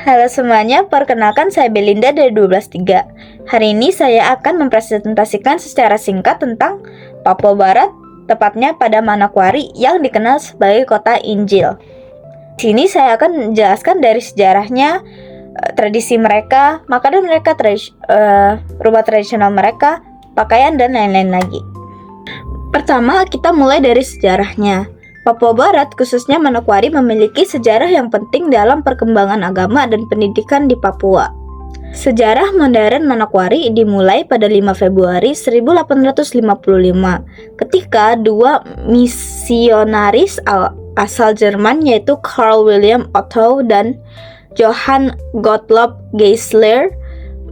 Halo semuanya, perkenalkan saya Belinda dari 123. Hari ini saya akan mempresentasikan secara singkat tentang Papua Barat, tepatnya pada Manokwari yang dikenal sebagai kota Injil. Di sini saya akan menjelaskan dari sejarahnya, tradisi mereka, makanan mereka, rumah tradisional mereka, pakaian, dan lain-lain lagi. Pertama, kita mulai dari sejarahnya. Papua Barat, khususnya Manokwari, memiliki sejarah yang penting dalam perkembangan agama dan pendidikan di Papua. Sejarah modern Manokwari dimulai pada 5 Februari 1855 ketika dua misionaris asal Jerman yaitu Carl William Otto dan Johann Gottlob Geisler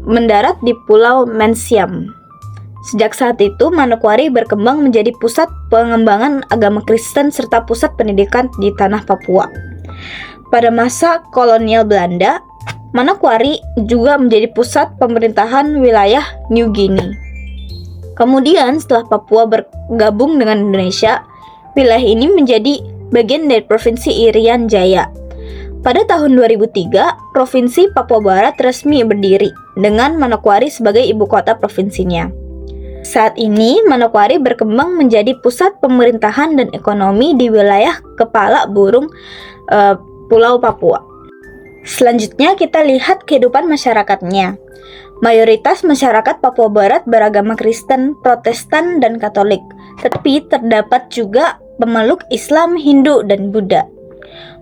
mendarat di Pulau Mensiam. Sejak saat itu, Manokwari berkembang menjadi pusat pengembangan agama Kristen serta pusat pendidikan di tanah Papua. Pada masa kolonial Belanda, Manokwari juga menjadi pusat pemerintahan wilayah New Guinea. Kemudian, setelah Papua bergabung dengan Indonesia, wilayah ini menjadi bagian dari Provinsi Irian Jaya. Pada tahun 2003, Provinsi Papua Barat resmi berdiri dengan Manokwari sebagai ibu kota provinsinya. Saat ini, Manokwari berkembang menjadi pusat pemerintahan dan ekonomi di wilayah Kepala Burung Pulau Papua. Selanjutnya kita lihat kehidupan masyarakatnya. Mayoritas masyarakat Papua Barat beragama Kristen, Protestan, dan Katolik, tetapi terdapat juga pemeluk Islam, Hindu, dan Buddha.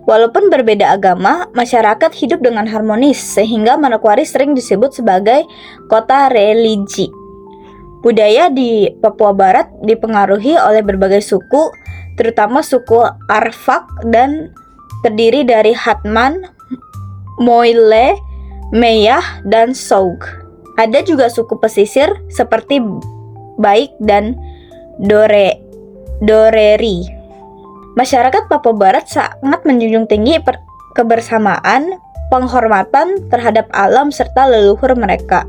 Walaupun berbeda agama, masyarakat hidup dengan harmonis sehingga Manokwari sering disebut sebagai kota religi. Budaya di Papua Barat dipengaruhi oleh berbagai suku, terutama suku Arfak dan terdiri dari Hatman, Moile, Meyah, dan Soug. Ada juga suku pesisir seperti Baik dan Doreri. Masyarakat Papua Barat sangat menjunjung tinggi kebersamaan, penghormatan terhadap alam serta leluhur mereka.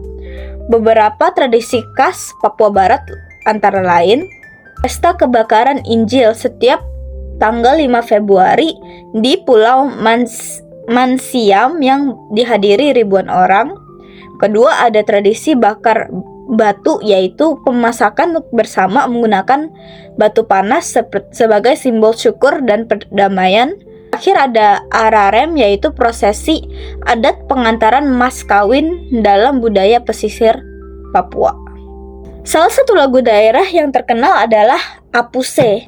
Beberapa tradisi khas Papua Barat antara lain pesta kebakaran Injil setiap tanggal 5 Februari di Pulau Mansiam yang dihadiri ribuan orang. Kedua, ada tradisi bakar batu yaitu pemasakan bersama menggunakan batu panas sebagai simbol syukur dan perdamaian. Akhir ada ararem yaitu prosesi adat pengantaran mas kawin dalam budaya pesisir Papua. Salah satu lagu daerah yang terkenal adalah Apuse.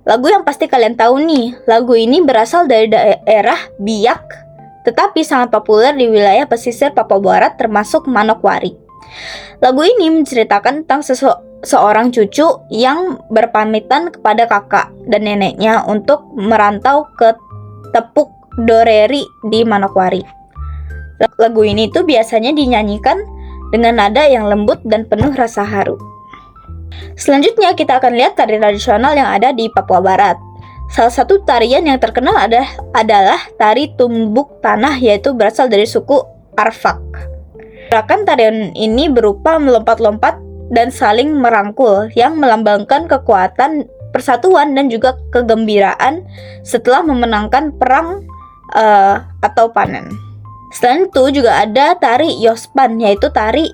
Lagu yang pasti kalian tahu nih, lagu ini berasal dari daerah Biak, tetapi sangat populer di wilayah pesisir Papua Barat termasuk Manokwari. Lagu ini menceritakan tentang seorang cucu yang berpamitan kepada kakak dan neneknya untuk merantau ke Tepuk Doreri di Manokwari. Lagu ini tuh biasanya dinyanyikan dengan nada yang lembut dan penuh rasa haru. Selanjutnya kita akan lihat tari tradisional yang ada di Papua Barat. Salah satu tarian yang terkenal adalah tari tumbuk tanah yaitu berasal dari suku Arfak. Gerakan tarian ini berupa melompat-lompat dan saling merangkul yang melambangkan kekuatan, persatuan, dan juga kegembiraan setelah memenangkan perang atau panen. Selain itu juga ada tari Yospan yaitu tari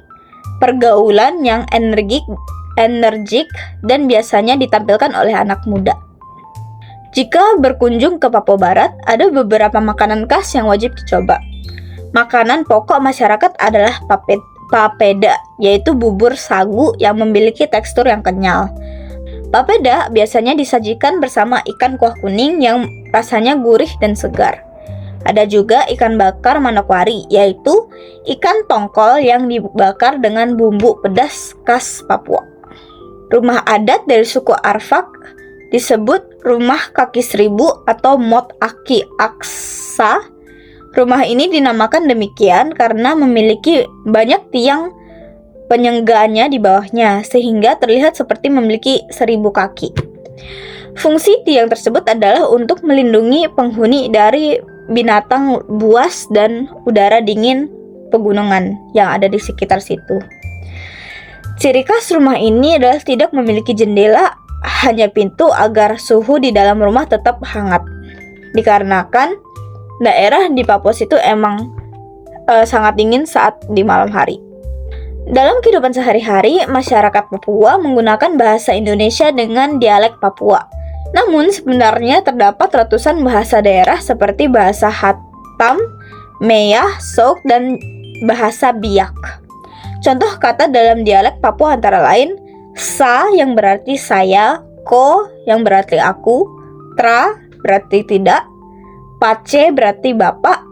pergaulan yang energik dan biasanya ditampilkan oleh anak muda. Jika berkunjung ke Papua Barat, ada beberapa makanan khas yang wajib dicoba. Makanan pokok masyarakat adalah papeda, yaitu bubur sagu yang memiliki tekstur yang kenyal. Papeda biasanya disajikan bersama ikan kuah kuning yang rasanya gurih dan segar. Ada juga ikan bakar Manokwari, yaitu ikan tongkol yang dibakar dengan bumbu pedas khas Papua. Rumah adat dari suku Arfak disebut Rumah Kaki Seribu atau Mot Aki Aksa. Rumah ini dinamakan demikian karena memiliki banyak tiang penyengganya di bawahnya, sehingga terlihat seperti memiliki 1000 kaki. Fungsi tiang tersebut adalah untuk melindungi penghuni dari binatang buas dan udara dingin pegunungan yang ada di sekitar situ. Ciri khas rumah ini adalah tidak memiliki jendela, hanya pintu agar suhu di dalam rumah tetap hangat. Dikarenakan daerah di Papua itu emang sangat dingin saat di malam hari. Dalam kehidupan sehari-hari, masyarakat Papua menggunakan bahasa Indonesia dengan dialek Papua. Namun sebenarnya terdapat ratusan bahasa daerah seperti bahasa Hatam, Meyah, Sok, dan bahasa Biak. Contoh kata dalam dialek Papua antara lain sa yang berarti saya, ko yang berarti aku, tra berarti tidak, pace berarti bapak,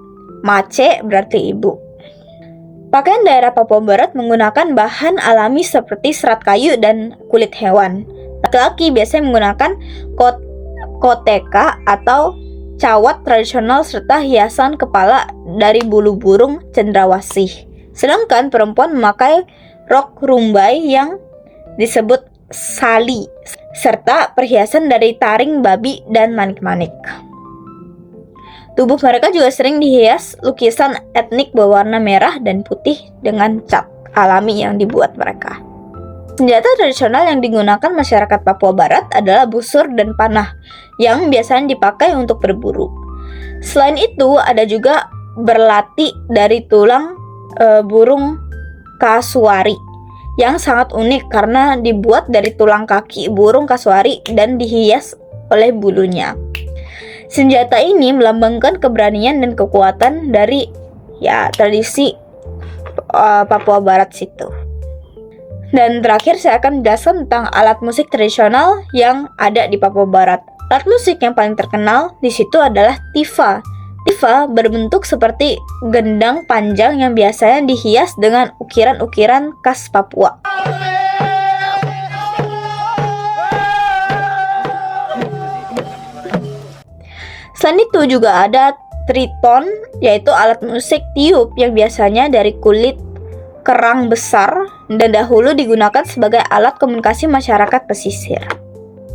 mace berarti ibu. Pakaian daerah Papua Barat menggunakan bahan alami seperti serat kayu dan kulit hewan. Laki-laki biasanya menggunakan koteka atau cawat tradisional serta hiasan kepala dari bulu burung cendrawasih. Sedangkan perempuan memakai rok rumbai yang disebut sali serta perhiasan dari taring babi dan manik-manik. Tubuh mereka juga sering dihias lukisan etnik berwarna merah dan putih dengan cat alami yang dibuat mereka. Senjata tradisional yang digunakan masyarakat Papua Barat adalah busur dan panah yang biasanya dipakai untuk berburu. Selain itu, ada juga berlati dari tulang burung kasuari yang sangat unik karena dibuat dari tulang kaki burung kasuari dan dihias oleh bulunya. Senjata ini melambangkan keberanian dan kekuatan dari tradisi Papua Barat situ. Dan terakhir saya akan menjelaskan tentang alat musik tradisional yang ada di Papua Barat. Alat musik yang paling terkenal di situ adalah tifa. Tifa berbentuk seperti gendang panjang yang biasanya dihias dengan ukiran-ukiran khas Papua. Selain itu juga ada triton, yaitu alat musik tiup yang biasanya dari kulit kerang besar dan dahulu digunakan sebagai alat komunikasi masyarakat pesisir.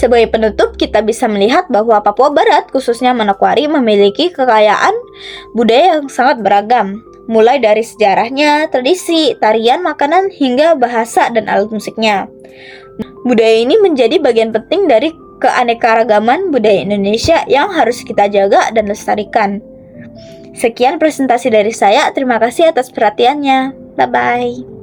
Sebagai penutup, kita bisa melihat bahwa Papua Barat, khususnya Manokwari, memiliki kekayaan budaya yang sangat beragam, mulai dari sejarahnya, tradisi, tarian, makanan, hingga bahasa dan alat musiknya. Budaya ini menjadi bagian penting dari keanekaragaman budaya Indonesia yang harus kita jaga dan lestarikan. Sekian presentasi dari saya, terima kasih atas perhatiannya. Bye-bye.